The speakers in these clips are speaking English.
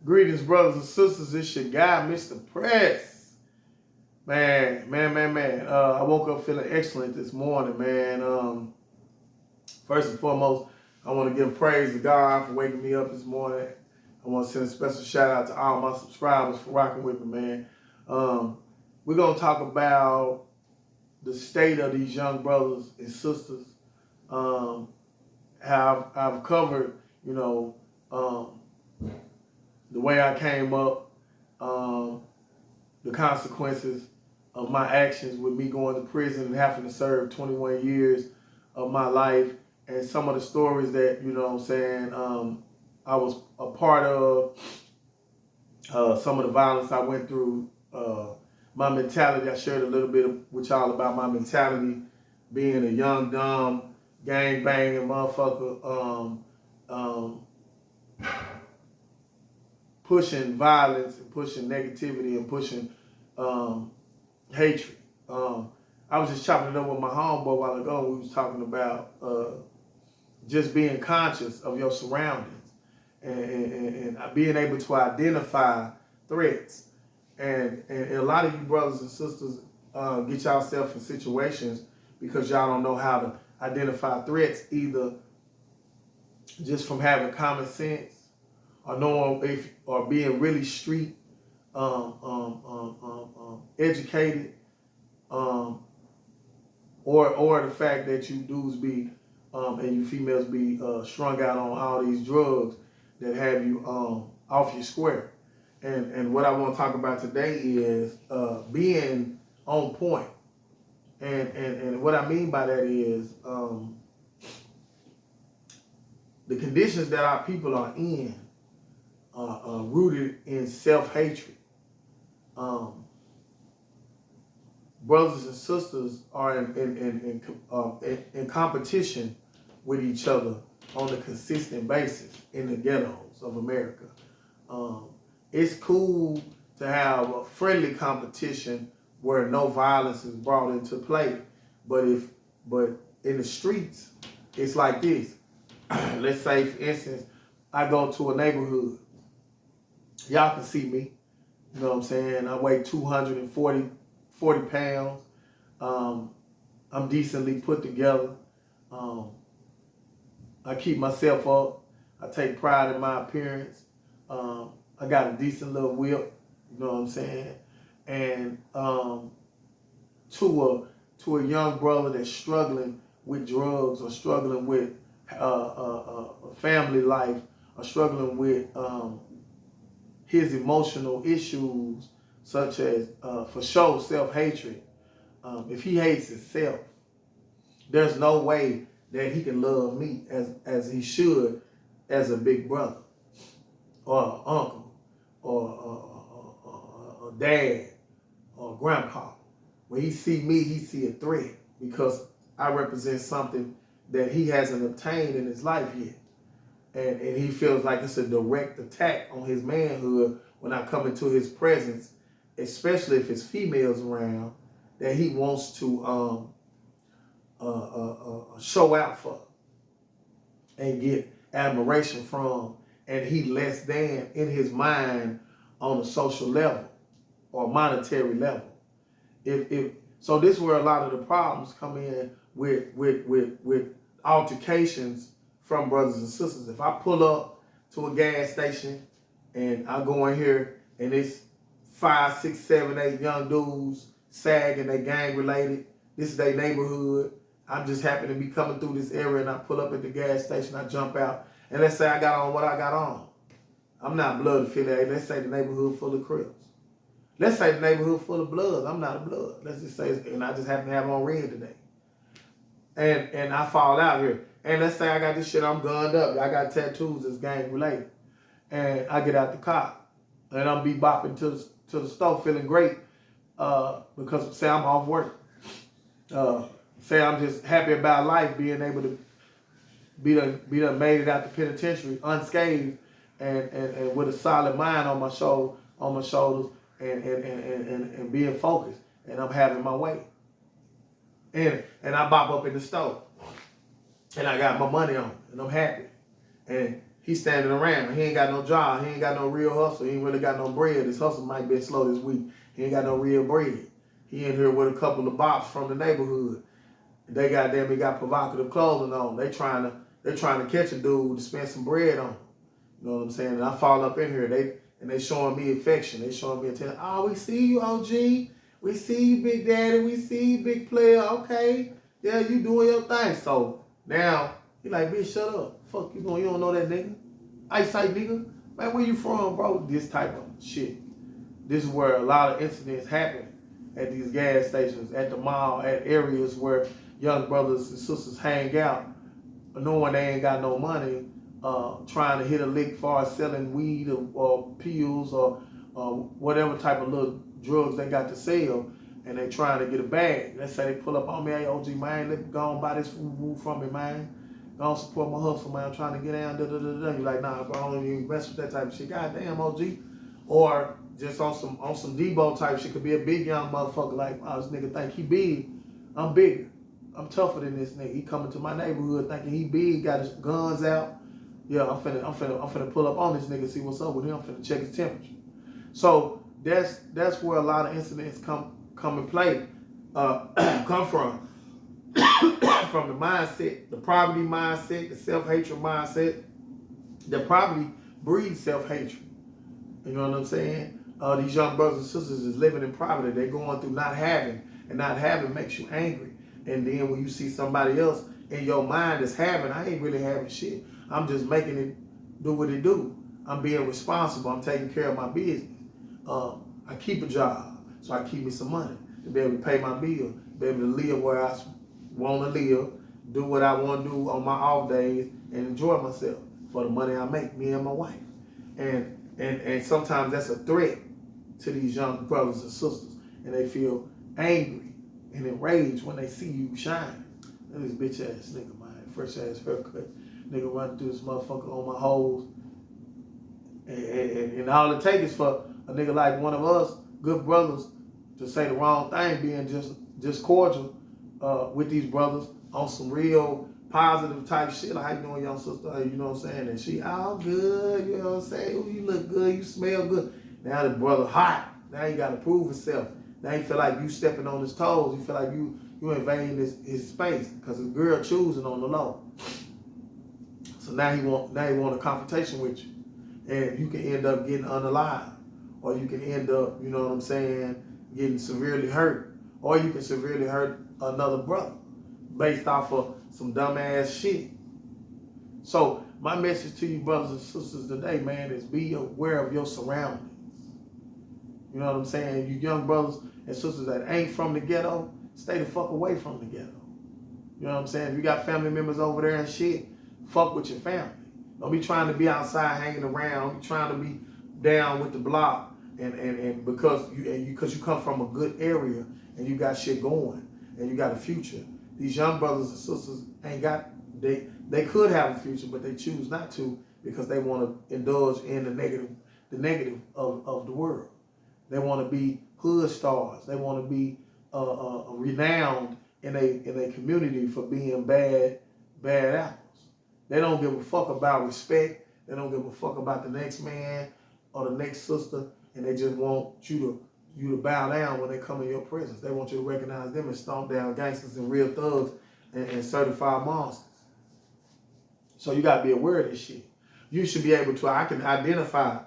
Greetings, brothers and sisters. It's your guy, Mr. Press. Man. I woke up feeling excellent this morning, man. First and foremost, I want to give praise to God for waking me up this morning. I want to send a special shout out to all my subscribers for rocking with me, man. We're going to talk about the state of these young brothers and sisters. How I've covered, the way I came up, the consequences of my actions with me going to prison and having to serve 21 years of my life, and some of the stories that, I was a part of, some of the violence I went through, my mentality. I shared a little bit with y'all about my mentality, being a young, dumb, gang-banging motherfucker, pushing violence and pushing negativity and pushing hatred. I was just chopping it up with my homeboy a while ago. We was talking about just being conscious of your surroundings and being able to identify threats. And a lot of you brothers and sisters get yourself in situations because y'all don't know how to identify threats, either just from having common sense or knowing or being really street educated, or the fact that you dudes be and you females be strung out on all these drugs that have you off your square. And what I want to talk about today is being on point. And what I mean by that is the conditions that our people are in are rooted in self-hatred. Brothers and sisters are in competition with each other on a consistent basis in the ghettos of America. It's cool to have a friendly competition where no violence is brought into play, but in the streets, it's like this. Let's say, for instance, I go to a neighborhood. Y'all can see me. You know what I'm saying? I weigh 240 pounds. I'm decently put together. I keep myself up. I take pride in my appearance. I got a decent little whip. You know what I'm saying? And to a young brother that's struggling with drugs or struggling with family life or struggling with his emotional issues, such as, for sure, self-hatred. If he hates himself, there's no way that he can love me as he should as a big brother or an uncle or a dad or a grandpa. When he see me, he see a threat because I represent something that he hasn't obtained in his life yet. And he feels like it's a direct attack on his manhood when I come into his presence, especially if it's females around, that he wants to show out for and get admiration from, and he less than in his mind on a social level or monetary level. So this is where a lot of the problems come in with altercations from brothers and sisters. If I pull up to a gas station and I go in here and it's 5, 6, 7, 8 young dudes sagging, they gang related, this is their neighborhood, I'm just happy to be coming through this area and I pull up at the gas station, I jump out, and let's say I got on what I got on. I'm not blood affiliated. Let's say the neighborhood full of Crips. Let's say the neighborhood full of Bloods. I'm not a Blood. Let's just say, and I just happen to have on red today. And I fall out here. And let's say I got this shit, I'm gunned up. I got tattoos that's gang related. And I get out the car. And I'm bebopping to the store feeling great because say I'm off work. Say I'm just happy about life, being able to be done made it out the penitentiary unscathed and with a solid mind on my shoulders and being focused. And I'm having my way. And I bop up in the store. And I got my money on, and I'm happy. And He's standing around. He ain't got no job. He ain't got no real hustle. He ain't really got no bread. His hustle might be slow this week. He ain't got no real bread. He in here with a couple of bops from the neighborhood. They got provocative clothing on. They trying to catch a dude to spend some bread on. You know what I'm saying? And I fall up in here. They showing me affection. They showing me attention. Oh, we see you, OG. We see you, Big Daddy. We see you, big player. Okay. Yeah, you doing your thing. So now he like, bitch, shut up. Fuck you going. You don't know that nigga. Eyesight nigga. Man, where you from, bro? This type of shit. This is where a lot of incidents happen at these gas stations, at the mall, at areas where young brothers and sisters hang out, knowing they ain't got no money, trying to hit a lick for selling weed or pills or whatever type of little drugs they got to sell, and they trying to get a bag. Let's say they pull up on me, hey, OG, man, let me go and buy this food from me, man. Go and support my hustle, man. I'm trying to get down, da-da-da-da. You're like, nah, bro, I don't even mess with that type of shit. Goddamn, OG. Or just on some Debo type shit. Could be a big young motherfucker like, oh, this nigga think he big. I'm bigger. I'm tougher than this nigga. He coming to my neighborhood thinking he big, got his guns out. Yeah, I'm finna pull up on this nigga, see what's up with him. I'm finna check his temperature. So that's where a lot of incidents come and play, come from. From the mindset, the poverty mindset, the self-hatred mindset. The poverty breeds self-hatred. You know what I'm saying? These young brothers and sisters is living in poverty. They're going through not having, and not having makes you angry. And then when you see somebody else in your mind that's having, I ain't really having shit. I'm just making it do what it do. I'm being responsible. I'm taking care of my business. I keep a job, so I keep me some money to be able to pay my bill, be able to live where I want to live, do what I want to do on my off days, and enjoy myself for the money I make, me and my wife. And sometimes that's a threat to these young brothers and sisters, and they feel angry and enraged when they see you shine. Look at this bitch ass nigga, man, fresh ass haircut, nigga running through this motherfucker on my hoes, and all it takes is for a nigga like one of us, good brothers, to say the wrong thing, being just cordial with these brothers on some real positive type shit. Like, how you doing, young sister? You know what I'm saying? And she all good, you know what I'm saying? Ooh, you look good, you smell good. Now the brother hot. Now he got to prove himself. Now he feel like you stepping on his toes. He feel like you invading his space because his girl choosing on the low. So now he want a confrontation with you. And you can end up getting unalive. Or you can end up, you know what I'm saying, getting severely hurt. Or you can severely hurt another brother based off of some dumbass shit. So my message to you brothers and sisters today, man, is be aware of your surroundings. You know what I'm saying? You young brothers and sisters that ain't from the ghetto, stay the fuck away from the ghetto. You know what I'm saying? If you got family members over there and shit, fuck with your family. Don't be trying to be outside hanging around. Don't be trying to be down with the block and because you come from a good area and you got shit going and you got a future. These young brothers and sisters ain't got, they could have a future, but they choose not to because they want to indulge in the negative of the world. They want to be hood stars. They want to be renowned in a community for being bad apples. They don't give a fuck about respect. They don't give a fuck about the next man or the next sister, and they just want you to bow down when they come in your presence. They want you to recognize them and stomp down gangsters and real thugs and certified monsters. So you gotta be aware of this shit. You should be able to, I can identify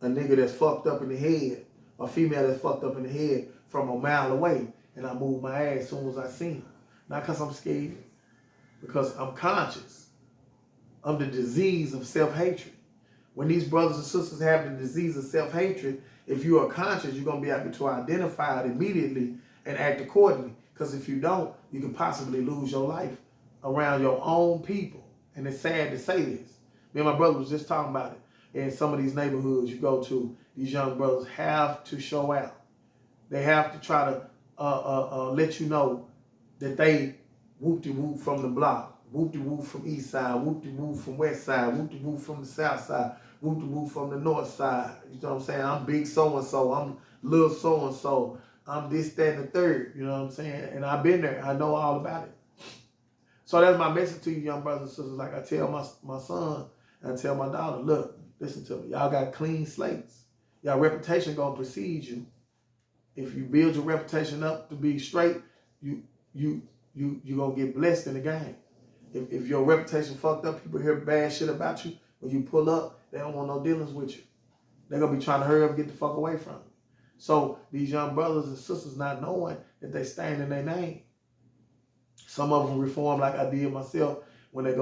a nigga that's fucked up in the head, a female that's fucked up in the head from a mile away, and I move my ass as soon as I see him. Not because I'm scared, because I'm conscious of the disease of self-hatred. When these brothers and sisters have the disease of self-hatred, if you are conscious, you're going to be able to identify it immediately and act accordingly. Because if you don't, you can possibly lose your life around your own people. And it's sad to say this. Me and my brother was just talking about it. In some of these neighborhoods you go to, these young brothers have to show out. They have to try to let you know that they whoop-de-whoop from the block, whoop-de-whoop from east side, whoop-de-whoop from west side, whoop-de-whoop from the south side, whoop-de-whoop from the north side. You know what I'm saying? I'm big so-and-so, I'm little so-and-so, I'm this, that, and the third. You know what I'm saying? And I've been there. I know all about it. So that's my message to you, young brothers and sisters. Like I tell my son I tell my daughter, look, listen to me. Y'all got clean slates. Y'all reputation gonna precede you. If you build your reputation up to be straight, you gonna get blessed in the game. If your reputation fucked up, people hear bad shit about you. When you pull up, they don't want no dealings with you. They're gonna be trying to hurry up and get the fuck away from you. So these young brothers and sisters not knowing that they stand in their name. Some of them reform like I did myself when they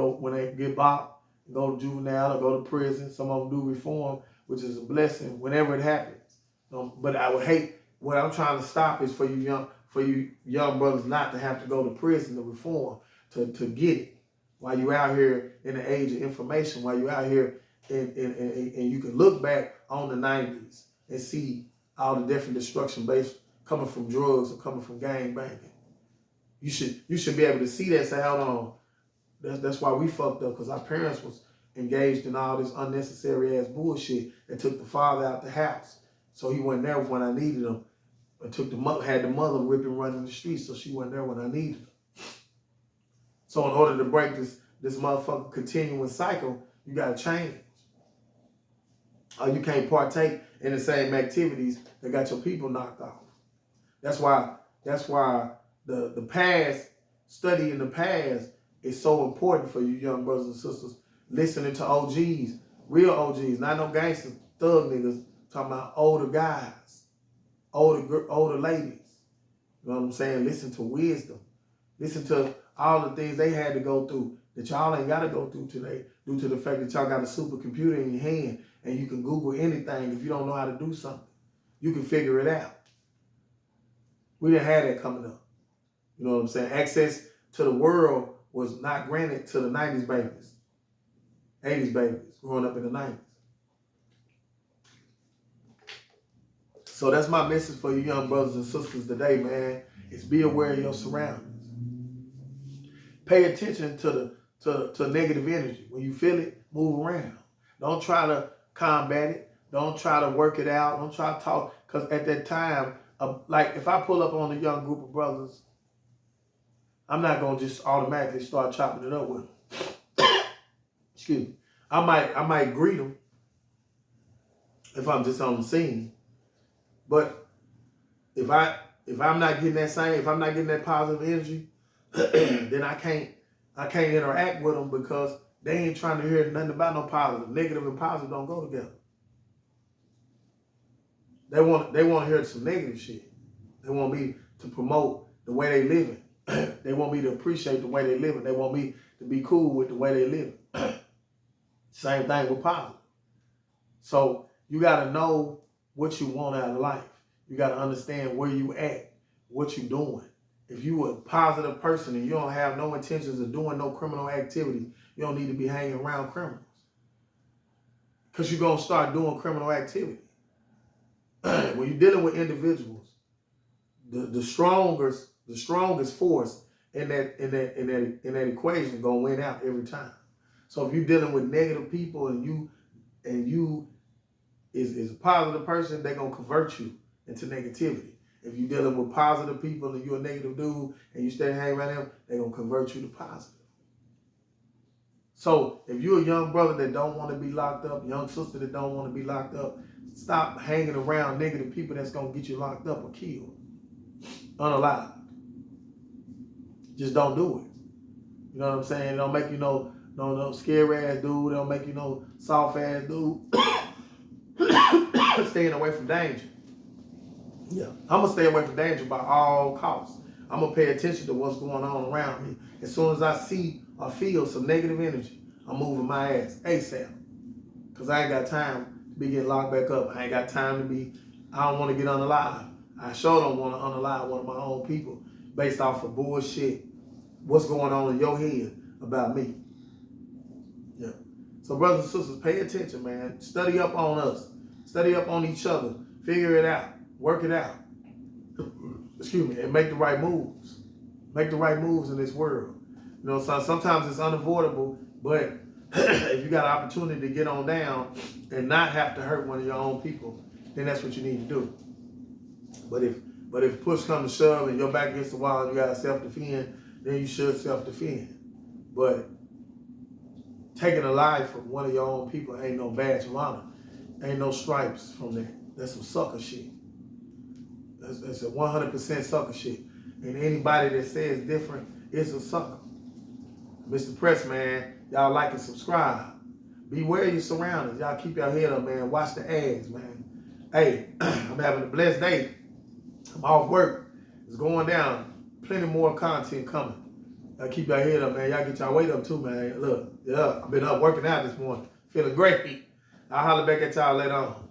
get bopped, go to juvenile or go to prison. Some of them do reform, which is a blessing whenever it happens. But I would hate, what I'm trying to stop is for you young brothers not to have to go to prison to reform, to get it. While you're out here in the age of information, while you're out here and you can look back on the 90s and see all the different destruction based coming from drugs or coming from gang banging. You should be able to see that and say, hold on, that's why we fucked up, because our parents was engaged in all this unnecessary ass bullshit that took the father out the house. So he wasn't there when I needed him. And had the mother ripping running the streets, so she wasn't there when I needed her. So in order to break this motherfucking continuing cycle, you gotta change. Or you can't partake in the same activities that got your people knocked off. That's why the past, studying the past is so important for you young brothers and sisters. Listening to OGs, real OGs, not no gangster thug niggas, talking about older guys, older ladies. You know what I'm saying? Listen to wisdom. Listen to all the things they had to go through that y'all ain't got to go through today, due to the fact that y'all got a supercomputer in your hand and you can Google anything. If you don't know how to do something, you can figure it out. We didn't have that coming up. You know what I'm saying? Access to the world was not granted to the 90s babies, 80s babies, growing up in the 90s. So that's my message for you young brothers and sisters today, man, is be aware of your surroundings. Pay attention to negative energy. When you feel it, move around. Don't try to combat it. Don't try to work it out. Don't try to talk. Because at that time, like if I pull up on a young group of brothers, I'm not going to just automatically start chopping it up with them. Excuse me. I might greet them if I'm just on the scene. But if I'm not getting that same, if I'm not getting that positive energy, then I can't interact with them, because they ain't trying to hear nothing about no positive. Negative and positive don't go together. They want to hear some negative shit. They want me to promote the way they living. They want me to appreciate the way they living. They want me to be cool with the way they living. Same thing with positive. So you got to know what you want out of life. You got to understand where you at, what you doing. If you a positive person and you don't have no intentions of doing no criminal activity, you don't need to be hanging around criminals, because you're going to start doing criminal activity. When you're dealing with individuals, the strongest force in that equation gonna win out every time. So if you're dealing with negative people and you is a positive person, they're gonna convert you into negativity. If you're dealing with positive people and you're a negative dude and you stay hanging around them, they're gonna convert you to positive. So if you're a young brother that don't want to be locked up, young sister that don't want to be locked up, stop hanging around negative people that's gonna get you locked up or killed, unalived. Just don't do it. You know what I'm saying? It don't make you no scary ass dude. It don't make you no soft ass dude. Staying away from danger. Yeah, I'm gonna stay away from danger by all costs. I'm gonna pay attention to what's going on around me. As soon as I see or feel some negative energy, I'm moving my ass ASAP. Because I ain't got time to be getting locked back up. I ain't got time to be, I don't want to get unalive. I sure don't want to unalive one of my own people based off of bullshit. What's going on in your head about me? Yeah. So brothers and sisters, pay attention, man. Study up on us. Study up on each other. Figure it out. Work it out. Excuse me. And make the right moves. Make the right moves in this world. You know, so sometimes it's unavoidable, but if you got an opportunity to get on down and not have to hurt one of your own people, then that's what you need to do. But if push comes to shove and you're back against the wall and you got to self-defend, then you should self-defend. But Taking a life from one of your own people ain't no badge of honor. Ain't no stripes from that. That's some sucker shit. That's a 100% sucker shit. And anybody that says different is a sucker. Mr. Press, man, y'all like and subscribe. Beware your surroundings. Y'all keep your head up, man. Watch the ads, man. Hey, I'm having a blessed day. I'm off work. It's going down. Plenty more content coming. Y'all keep your head up, man. Y'all get y'all weight up too, man. Look, yeah, I've been up working out this morning. Feeling great. I'll holler back at y'all later on.